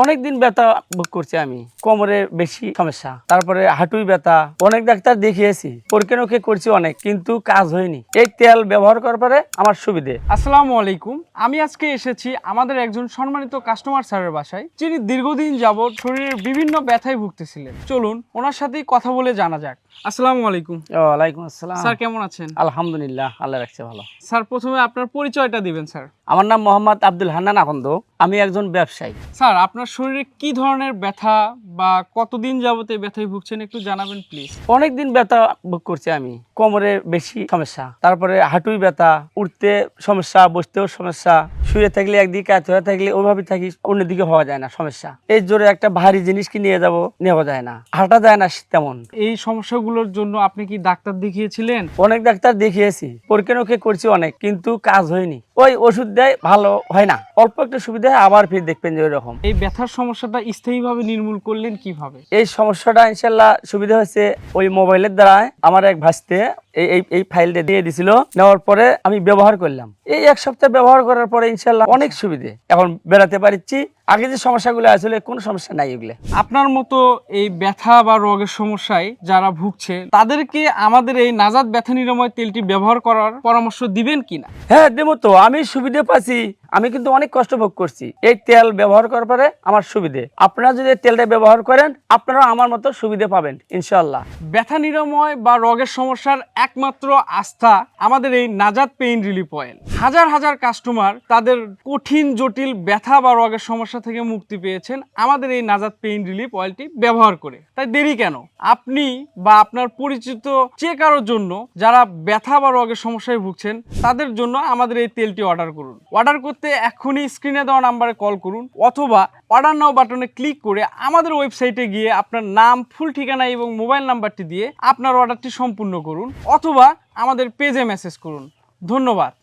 অনেকদিন ব্যথা ভোগ করছি আমি, কোমরে বেশি সমস্যা, তারপরে হাঁটুই ব্যথা। অনেক ডাক্তার দেখিয়েছি, পরীক্ষা করছি অনেক, কিন্তু কাজ হয়নি। এই তেল ব্যবহার করার পরে আমার সুবিধে। আসসালামু আলাইকুম। আমি আজকে এসেছি আমাদের একজন সম্মানিত কাস্টমার স্যারের বাসায়, যিনি দীর্ঘদিন যাবৎ শরীরের বিভিন্ন ব্যথায় ভুগতেছিলেন। চলুন ওনার সাথেই কথা বলে জানা যাক। আসসালামু আলাইকুম। ওয়ালাইকুম আসসালাম। স্যার কেমন আছেন? আলহামদুলিল্লাহ, আল্লাহ রাখছে ভালো। স্যার প্রথমে আপনার পরিচয়টা দিবেন স্যার। আমার নাম মোহাম্মদ আব্দুল হান্নান আকন্দ, আমি একজন ব্যবসায়ী। স্যার আপনার শরীরে কি ধরনের ব্যথা বা কতদিন যাবত এই ব্যথায় ভুগছেন একটু জানাবেন প্লিজ। অনেকদিন ব্যথা ভোগ করছি আমি, কোমরে বেশি সমস্যা, তারপরে হাঁটুই ব্যথা, উঠতে সমস্যা, বসতেও সমস্যা, শুয়ে থাকলে একদিকে, কাজ হয়ে থাকলে ওইভাবে থাকি, অন্যদিকে হওয়া যায় না সমস্যা। এই জোরে একটা ভারী জিনিস কি নিয়ে যাব, নেওয়া যায় না, হাঁটা যায় না তেমন। এই সমস্যাগুলোর জন্য আপনি কি ডাক্তার দেখিয়েছিলেন? অনেক ডাক্তার দেখিয়েছি, পরীক্ষা করছি অনেক, কিন্তু কাজ হয়নি। ওই ওষুধ দেয়, ভালো হয় না, অল্প একটা সুবিধা হয়, আবার ফির দেখবেন যে ওইরকম। এই ব্যথার সমস্যাটা স্থায়ীভাবে নির্মূল করলেন কিভাবে? এই সমস্যাটা ইনশাল্লাহ সুবিধা হয়েছে ওই মোবাইলের দ্বারা। আমার এক ভাইস্তে এই ফাইলটা দিয়ে দিছিল, নেওয়ার পরে আমি ব্যবহার করলাম। এই এক সপ্তাহ ব্যবহার করার পরে ইনশাল্লাহ অনেক সুবিধে, এখন বেড়াতে পারছি। আগে যে সমস্যাগুলো আসলে কোনো সমস্যা নাই এগুলো। আপনার মতো এই ব্যথা বা রোগের সমস্যায় যারা ভুগছে তাদেরকে আমাদের এই নাজাদ ব্যথা নিরাময় তেলটি ব্যবহার করার পরামর্শ দিবেন কিনা? হ্যাঁ দেবো তো, আমি সুবিধে পাচ্ছি, আমি কিন্তু অনেক কষ্ট ভোগ করছি। এই তেল ব্যবহার করার পরে আমার সুবিধে, আপনারা যদি এই তেলটা ব্যবহার করেন আপনারা আমার মতো সুবিধে পাবেন ইনশাল্লাহ। ব্যথা নিরাময় বা রোগের সমস্যার একমাত্র আস্থা আমাদের এই নাজাদ পেইন রিলিফ অয়েল। হাজার হাজার কাস্টমার তাদের কঠিন জটিল ব্যথা বা রোগের সমস্যা থেকে মুক্তি পেয়েছেন আমাদের এই নাজাদ পেইন রিলিফ অয়েলটি ব্যবহার করে। তাই দেরি কেন? আপনি বা আপনার পরিচিত যে কারোর জন্য যারা ব্যথা বা রোগের সমস্যায় ভুগছেন তাদের জন্য আমাদের এই তেলটি অর্ডার করুন। অর্ডার করতে এখনই স্ক্রিনে দেওয়া নাম্বারে কল করুন, অথবা অর্ডার নাও বাটনে ক্লিক করে আমাদের ওয়েবসাইটে গিয়ে আপনার নাম, ফুল ঠিকানা এবং মোবাইল নাম্বারটি দিয়ে আপনার অর্ডারটি সম্পূর্ণ করুন, অথবা আমাদের পেজে মেসেজ করুন। ধন্যবাদ।